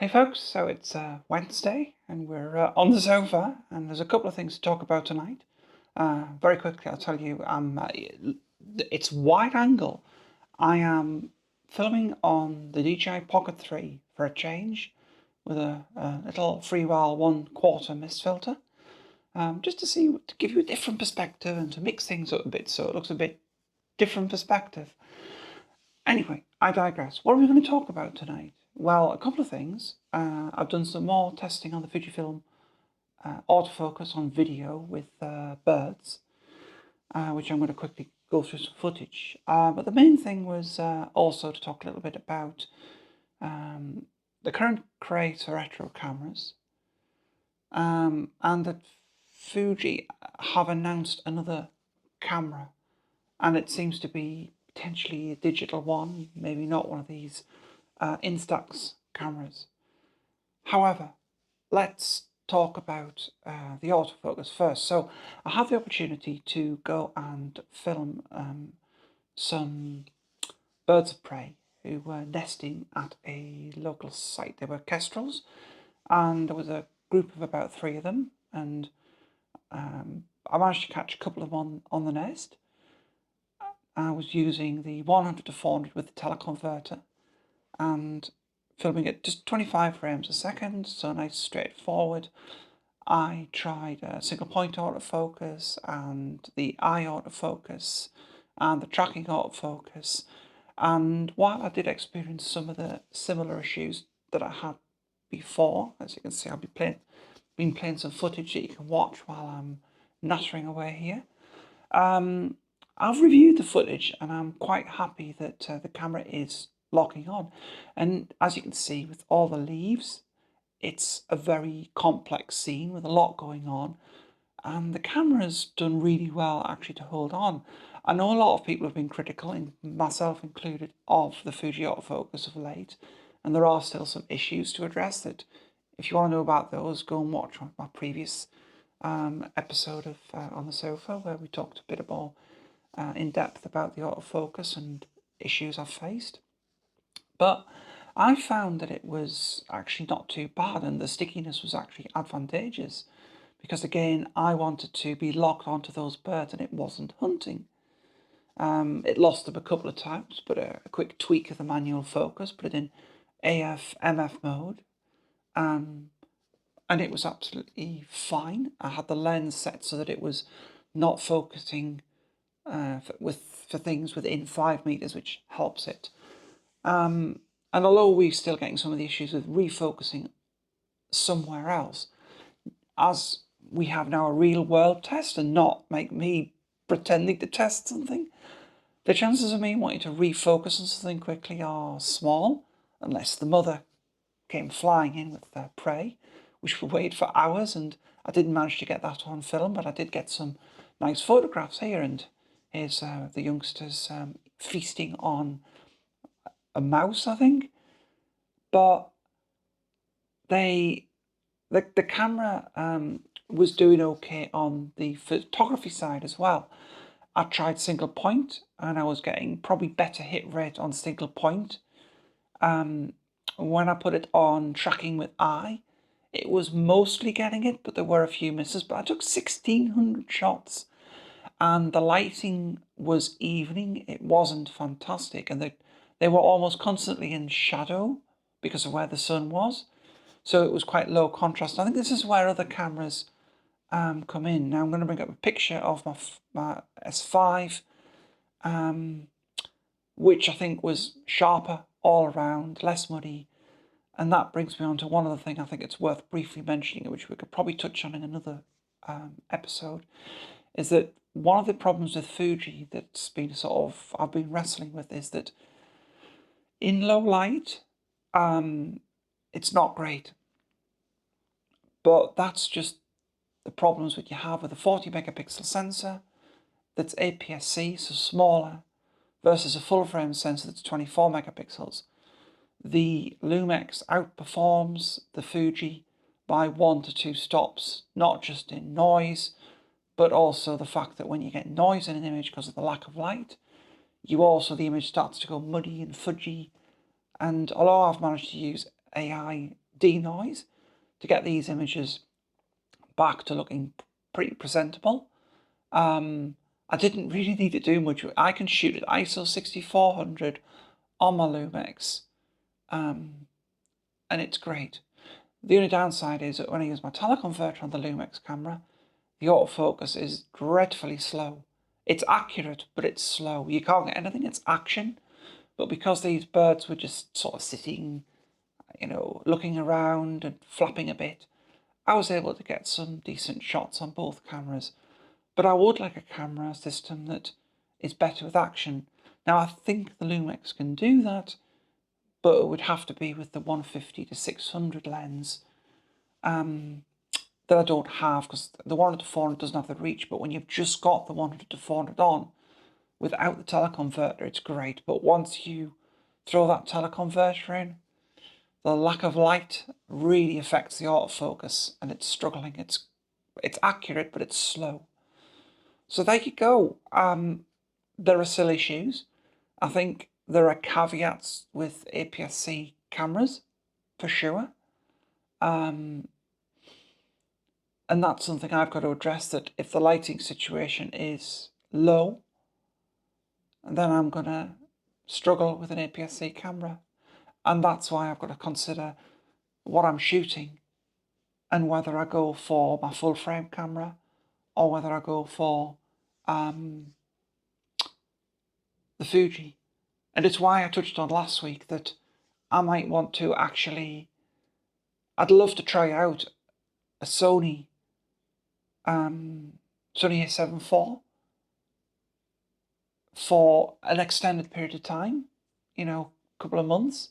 folks, so it's Wednesday and we're on the sofa and there's a couple of things to talk about tonight. Very quickly I'll tell you, it's wide angle. I am filming on the DJI Pocket 3 for a change with a little freewheel 1/4 mist filter, just to give you a different perspective and to mix things up a bit so it looks a bit different perspective. Anyway, I digress. What are we going to talk about tonight? Well, a couple of things. I've done some more testing on the Fujifilm autofocus on video with birds, which I'm going to quickly go through some footage. But the main thing was also to talk a little bit about the current craze for retro cameras, and that Fuji have announced another camera, and it seems to be potentially a digital one, maybe not one of these Instax cameras. However, let's talk about the autofocus first. So I had the opportunity to go and film some birds of prey who were nesting at a local site. They were kestrels, and there was a group of about 3 of them, and I managed to catch a couple of them on the nest. I was using the 100 to 400 with the teleconverter and filming at just 25 frames a second, so nice straightforward. I tried a single point autofocus and the eye autofocus and the tracking autofocus, and while I did experience some of the similar issues that I had before, as you can see, I'll been playing some footage that you can watch while I'm nattering away here. I've reviewed the footage and I'm quite happy that the camera is locking on. And as you can see, with all the leaves, it's a very complex scene with a lot going on. And the camera's done really well actually to hold on. I know a lot of people have been critical, myself included, of the Fuji autofocus of late. And there are still some issues to address that. If you want to know about those, go and watch my previous episode of On the Sofa, where we talked a bit more in depth about the autofocus and issues I've faced. But I found that it was actually not too bad, and the stickiness was actually advantageous, because again, I wanted to be locked onto those birds and it wasn't hunting. It lost them a couple of times, but a quick tweak of the manual focus, put it in AF, MF mode, and it was absolutely fine. I had the lens set so that it was not focusing for things within 5 meters, which helps it. And although we're still getting some of the issues with refocusing somewhere else, as we have now a real world test and not make me pretending to test something, the chances of me wanting to refocus on something quickly are small, unless the mother came flying in with their prey, which would wait for hours, and I didn't manage to get that on film, but I did get some nice photographs here, and here's the youngsters feasting on a mouse, I think. But the camera was doing okay on the photography side as well. I tried single point and I was getting probably better hit rate on single point. When I put it on tracking with eye, it was mostly getting it, but there were a few misses. But I took 1,600 shots and the lighting was evening. It wasn't fantastic, and they were almost constantly in shadow because of where the sun was. So it was quite low contrast. I think this is where other cameras come in. Now I'm going to bring up a picture of my S5, which I think was sharper all around, less muddy. And that brings me on to one other thing I think it's worth briefly mentioning, which we could probably touch on in another episode, is that one of the problems with Fuji that's been I've been wrestling with is that in low light, it's not great. But that's just the problems that you have with a 40 megapixel sensor that's APS-C, so smaller, versus a full frame sensor that's 24 megapixels. The Lumix outperforms the Fuji by 1 to 2 stops, not just in noise, but also the fact that when you get noise in an image because of the lack of light, the image starts to go muddy and fudgy. And although I've managed to use AI denoise to get these images back to looking pretty presentable. I didn't really need to do much. I can shoot at ISO 6400 on my Lumix, and it's great. The only downside is that when I use my teleconverter on the Lumix camera, the autofocus is dreadfully slow. It's accurate, but it's slow. You can't get anything, it's action. But because these birds were just sort of sitting, looking around and flapping a bit, I was able to get some decent shots on both cameras. But I would like a camera system that is better with action. Now, I think the Lumix can do that, but it would have to be with the 150 to 600 lens that I don't have, because the 100 to 400 doesn't have the reach. But when you've just got the 100 to 400 on, without the teleconverter, it's great. But once you throw that teleconverter in, the lack of light really affects the autofocus, and it's struggling. It's accurate, but it's slow. So there you go. There are still issues. I think there are caveats with APS-C cameras, for sure. And that's something I've got to address, that if the lighting situation is low, then I'm going to struggle with an APS-C camera. And that's why I've got to consider what I'm shooting and whether I go for my full frame camera or whether I go for the Fuji. And it's why I touched on last week that I might want to actually, I'd love to try out a Sony A7 IV for an extended period of time, a couple of months,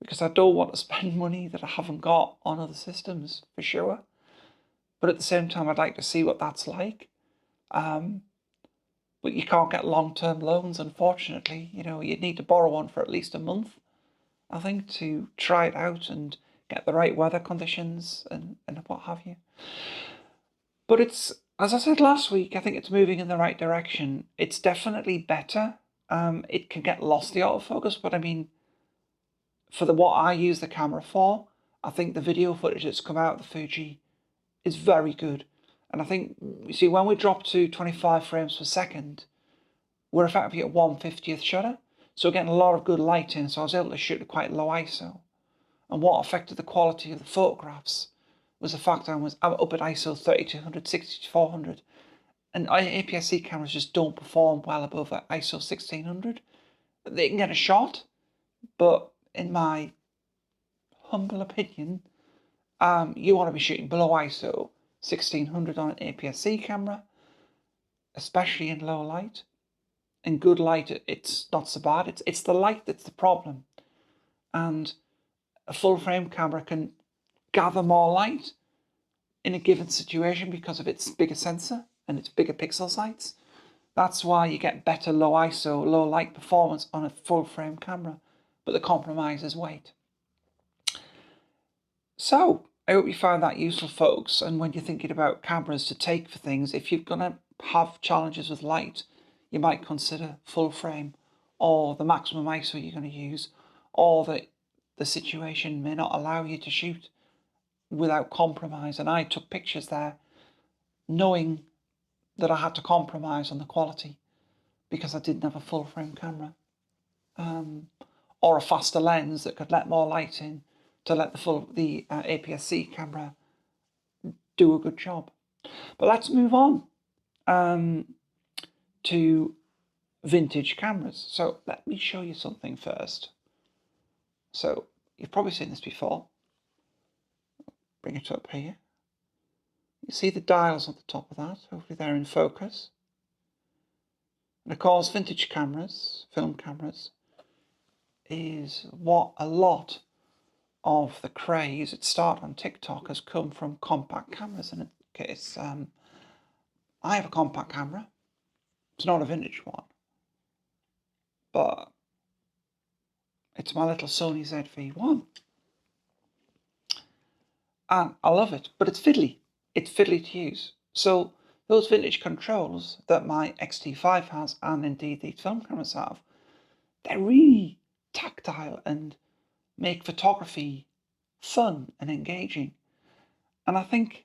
because I don't want to spend money that I haven't got on other systems, for sure. But at the same time, I'd like to see what that's like. But you can't get long-term loans, unfortunately. You'd need to borrow one for at least a month, I think, to try it out and get the right weather conditions and what have you. But it's, as I said last week, I think it's moving in the right direction. It's definitely better. It can get lost, the autofocus, but I mean, for what I use the camera for, I think the video footage that's come out of the Fuji is very good. And I think, you see, when we drop to 25 frames per second, we're effectively at 1/50th shutter. So we're getting a lot of good light in, so I was able to shoot at quite low ISO. And what affected the quality of the photographs was the fact I'm up at ISO 3200, 6400, and APS-C cameras just don't perform well above ISO 1600. They can get a shot, but in my humble opinion, you want to be shooting below ISO 1600 on an APS-C camera, especially in low light. In good light, it's not so bad. It's the light that's the problem. And a full frame camera can gather more light in a given situation because of its bigger sensor and its bigger pixel size. That's why you get better low ISO, low light performance on a full frame camera, but the compromise is weight. So I hope you found that useful, folks. And when you're thinking about cameras to take for things, if you're going to have challenges with light, you might consider full frame or the maximum ISO you're going to use, or the situation may not allow you to shoot without compromise. And I took pictures there knowing that I had to compromise on the quality because I didn't have a full frame camera or a faster lens that could let more light in to let the APS-C camera do a good job. But let's move on to vintage cameras. So let me show you something first. So you've probably seen this before. Bring it up here. You see the dials on the top of that. Hopefully they're in focus. And of course, vintage cameras, film cameras, is what a lot of the craze, it started on TikTok, has come from compact cameras. In case, I have a compact camera. It's not a vintage one, but it's my little Sony ZV-1. And I love it, but it's fiddly. It's fiddly to use. So those vintage controls that my X-T5 has, and indeed these film cameras have, they're really tactile and make photography fun and engaging. And I think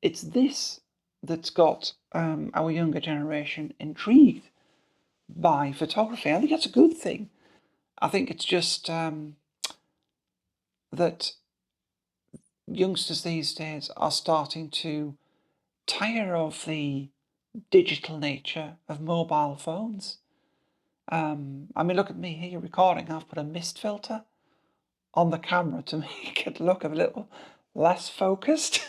it's this that's got our younger generation intrigued by photography. I think that's a good thing. I think it's just that youngsters these days are starting to tire of the digital nature of mobile phones. I mean, look at me here recording. I've put a mist filter on the camera to make it look a little less focused,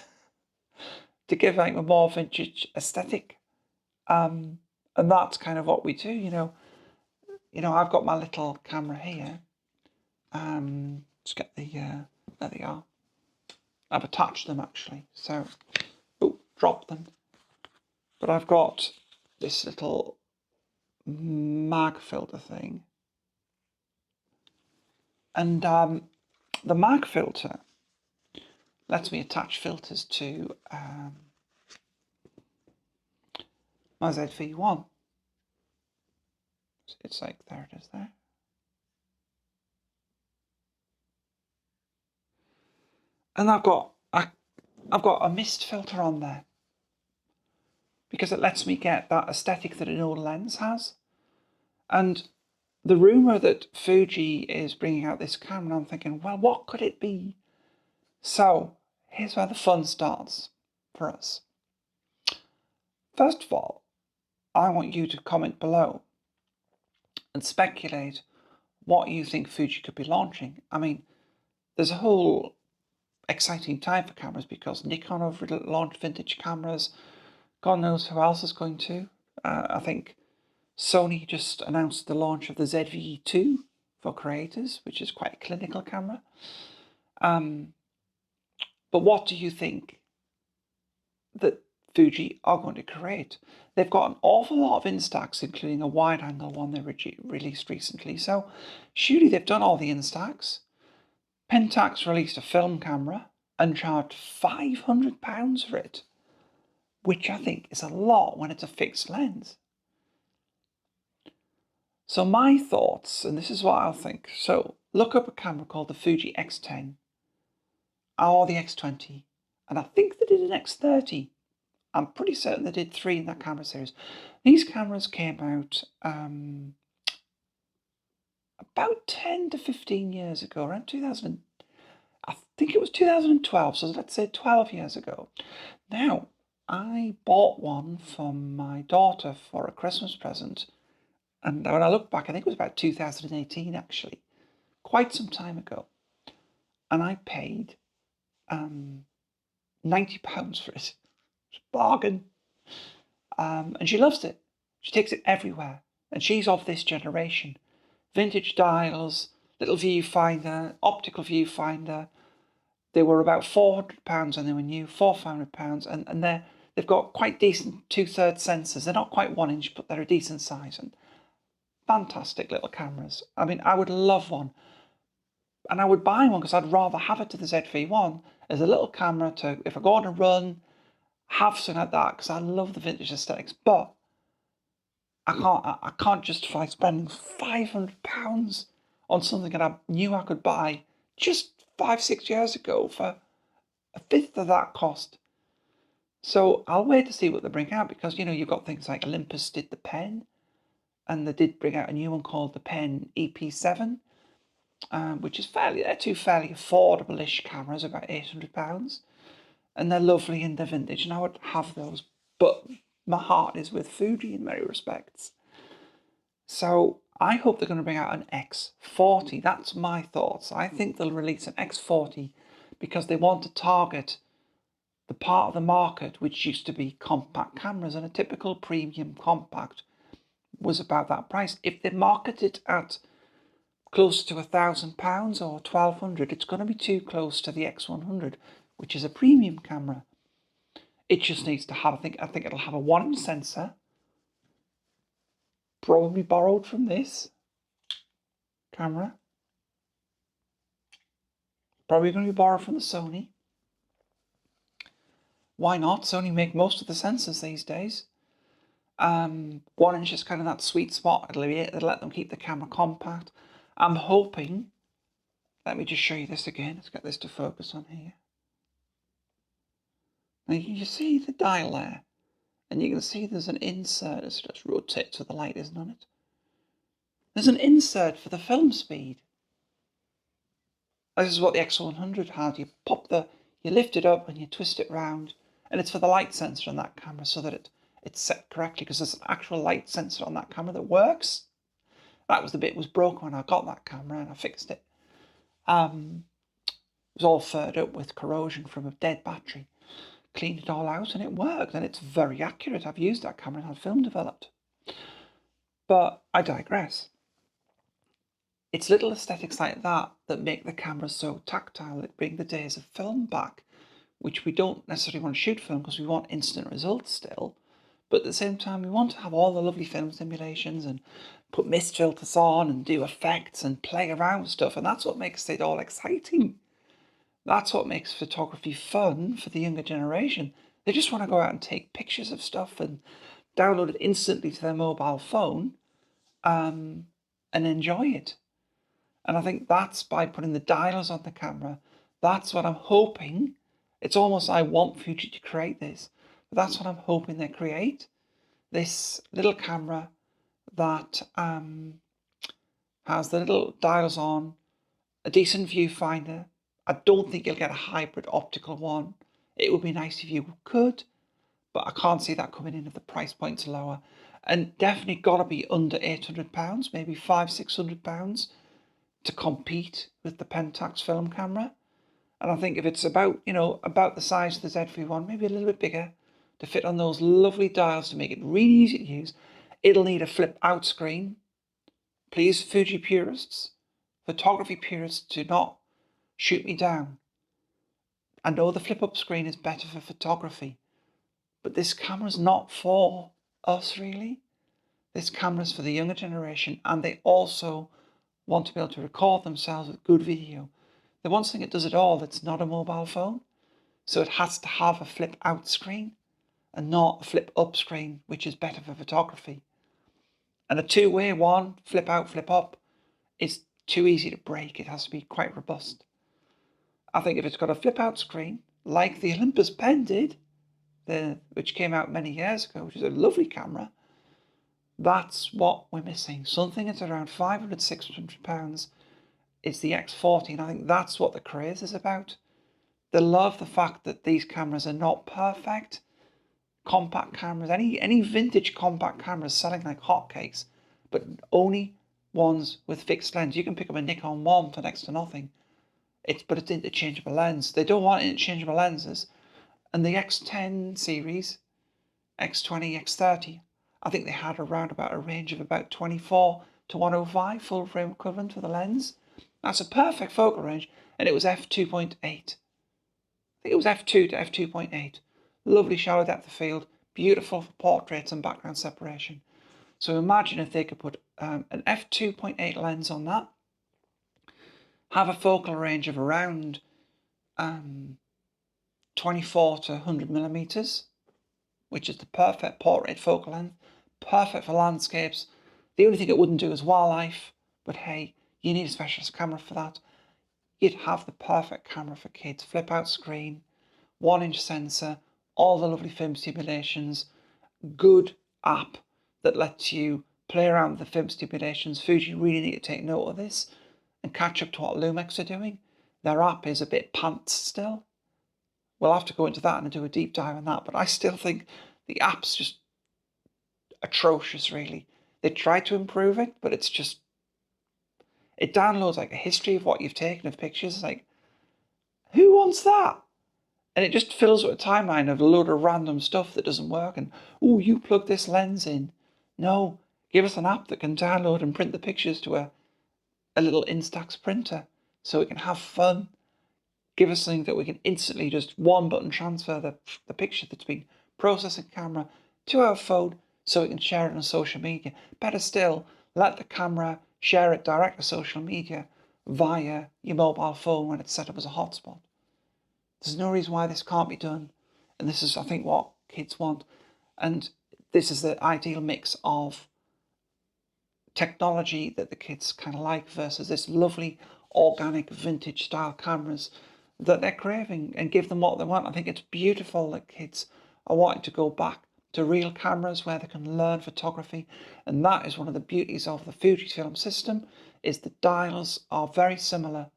to give like a more vintage aesthetic. And that's kind of what we do, I've got my little camera here. Let's get there they are. I've attached them actually, so, drop them. But I've got this little mag filter thing. And the mag filter lets me attach filters to my ZV-1. It's like, there it is there. And I've got a mist filter on there because it lets me get that aesthetic that an old lens has. And the rumour that Fuji is bringing out this camera, I'm thinking, well, what could it be? So here's where the fun starts for us. First of all, I want you to comment below and speculate what you think Fuji could be launching. I mean, there's a whole exciting time for cameras because Nikon have launched vintage cameras. God knows who else is going to. I think Sony just announced the launch of the ZV-2 for creators, which is quite a clinical camera. But what do you think that Fuji are going to create? They've got an awful lot of Instax, including a wide-angle one they released recently. So surely they've done all the Instax. Pentax released a film camera and charged £500 for it, which I think is a lot when it's a fixed lens. So my thoughts, and this is what I'll think. So look up a camera called the Fuji X10 or the X20, and I think they did an X30. I'm pretty certain they did 3 in that camera series. These cameras came out about 10 to 15 years ago, around 2000. I think it was 2012, so let's say 12 years ago. Now, I bought one for my daughter for a Christmas present, and when I look back, I think it was about 2018 actually, quite some time ago, and I paid £90 for it. Bargain. And she loves it. She takes it everywhere, and she's of this generation. Vintage dials, little viewfinder, optical viewfinder. They were about £400 when they were new, £400, and they've got quite decent 2/3 sensors. They're not quite 1 inch, but they're a decent size, and fantastic little cameras. I mean, I would love one, and I would buy one because I'd rather have it to the ZV-1 as a little camera to, if I go on a run, have something like that, because I love the vintage aesthetics. But I can't justify spending £500 on something that I knew I could buy just 5-6 years ago for a fifth of that cost. So I'll wait to see what they bring out, because you've got things like Olympus did the Pen, and they did bring out a new one called the Pen EP7, which is they're two fairly affordable-ish cameras, about £800, and they're lovely and they're vintage, and I would have those. But my heart is with Fuji in many respects. So I hope they're going to bring out an X40. That's my thoughts. I think they'll release an X40 because they want to target the part of the market which used to be compact cameras, and a typical premium compact was about that price. If they market it at close to £1,000 or £1,200, it's going to be too close to the X100, which is a premium camera. It just needs to have, I think it'll have a 1-inch sensor, probably borrowed from this camera. Probably going to be borrowed from the Sony. Why not? Sony make most of the sensors these days. 1 inch is kind of that sweet spot. It'll let them keep the camera compact. I'm hoping, let me just show you this again. Let's get this to focus on here. Now you see the dial there, and you can see there's an insert. Let's just rotate so the light isn't on it. There's an insert for the film speed. This is what the X100 had. You lift it up and you twist it round, and it's for the light sensor on that camera so that it's set correctly, because there's an actual light sensor on that camera that works. That was the bit that was broken when I got that camera, and I fixed it. It was all furred up with corrosion from a dead battery. Cleaned it all out and it worked, and it's very accurate. I've used that camera and had film developed. But I digress. It's little aesthetics like that that make the camera so tactile, that bring the days of film back, which we don't necessarily want to shoot film because we want instant results still. But at the same time, we want to have all the lovely film simulations and put mist filters on and do effects and play around with stuff. And that's what makes it all exciting. That's what makes photography fun for the younger generation. They just want to go out and take pictures of stuff and download it instantly to their mobile phone and enjoy it. And I think that's by putting the dials on the camera. That's what I'm hoping. It's almost I want Fuji to create this. But that's what I'm hoping they create. This little camera that has the little dials on, a decent viewfinder. I don't think you'll get a hybrid optical one. It would be nice if you could, but I can't see that coming in if the price point's lower. And definitely got to be under £800, maybe £500-600 to compete with the Pentax film camera. And I think if it's about the size of the ZV-1, maybe a little bit bigger, to fit on those lovely dials to make it really easy to use, it'll need a flip out screen. Please, Fuji purists, photography purists, do not shoot me down. I know the flip up screen is better for photography, but this camera's not for us really. This camera's for the younger generation, and they also want to be able to record themselves with good video. The one thing it does it all that's not a mobile phone, so it has to have a flip out screen and not a flip up screen, which is better for photography. And a two-way one, flip out, flip up, is too easy to break. It has to be quite robust. I think if it's got a flip out screen, like the Olympus Pen did, which came out many years ago, which is a lovely camera, that's what we're missing. Something that's around £500-600 is the X40, and I think that's what the craze is about. They love the fact that these cameras are not perfect. Compact cameras, any vintage compact cameras selling like hotcakes, but only ones with fixed lens. You can pick up a Nikon 1 for next to nothing. But it's interchangeable lens. They don't want interchangeable lenses. And the X10 series, X20, X30, I think they had around about a range of about 24 to 105 full frame equivalent for the lens. That's a perfect focal range, and it was f2.8. I think it was f2 to f2.8. Lovely shallow depth of field, beautiful for portraits and background separation. So imagine if they could put an f2.8 lens on that, have a focal range of around 24 to 100 millimeters, which is the perfect portrait focal length, perfect for landscapes. The only thing it wouldn't do is wildlife, but hey, you need a specialist camera for that. You'd have the perfect camera for kids. Flip out screen, 1-inch sensor, all the lovely film simulations, good app that lets you play around with the film simulations. Fuji really need to take note of this and catch up to what Lumix are doing. Their app is a bit pants still. We'll have to go into that and do a deep dive on that, but I still think the app's just atrocious, really. They tried to improve it, but it's just, it downloads like a history of what you've taken of pictures. It's like, who wants that? And it just fills with a timeline of a load of random stuff that doesn't work. And, oh, you plug this lens in. No, give us an app that can download and print the pictures to a little Instax printer so we can have fun. Give us something that we can instantly just one button transfer the picture that's been processed in camera to our phone so we can share it on social media. Better still, let the camera share it direct to social media via your mobile phone when it's set up as a hotspot. There's no reason why this can't be done. And this is, I think, what kids want. And this is the ideal mix of technology that the kids kind of like versus this lovely organic vintage style cameras that they're craving, and give them what they want. I think it's beautiful that kids are wanting to go back to real cameras where they can learn photography, and that is one of the beauties of the Fujifilm system, is the dials are very similar,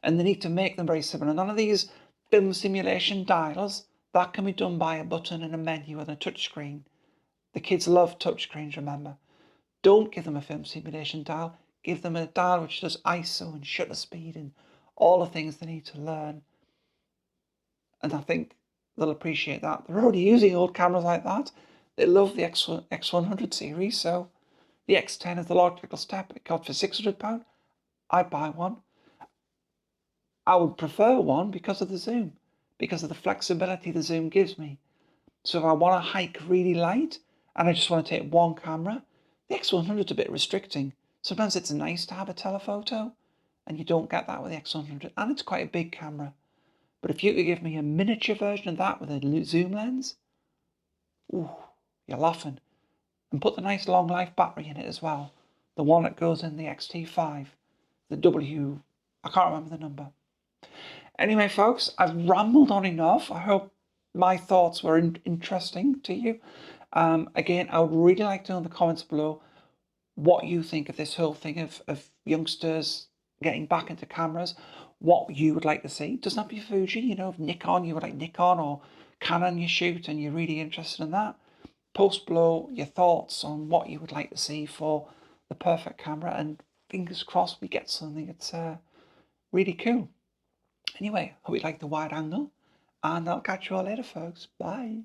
and they need to make them very similar. None of these film simulation dials, that can be done by a button and a menu and a touchscreen. The kids love touchscreens, remember. Don't give them a film simulation dial. Give them a dial which does ISO and shutter speed and all the things they need to learn. And I think they'll appreciate that. They're already using old cameras like that. They love the X100 series, so the X10 is the logical step. It got for £600. I'd buy one. I would prefer one because of the zoom, because of the flexibility the zoom gives me. So if I want to hike really light and I just want to take one camera, the X100 is a bit restricting. Sometimes it's nice to have a telephoto, and you don't get that with the X100, and it's quite a big camera. But if you could give me a miniature version of that with a zoom lens, ooh, you're laughing. And put the nice long life battery in it as well. The one that goes in the XT5, the I can't remember the number. Anyway, folks, I've rambled on enough. I hope my thoughts were interesting to you. Again, I would really like to know in the comments below what you think of this whole thing of youngsters getting back into cameras, what you would like to see. It doesn't have to be Fuji, if Nikon, you would like Nikon, or Canon you shoot and you're really interested in that. Post below your thoughts on what you would like to see for the perfect camera, and fingers crossed we get something that's really cool. Anyway, hope you like the wide angle, and I'll catch you all later, folks. Bye.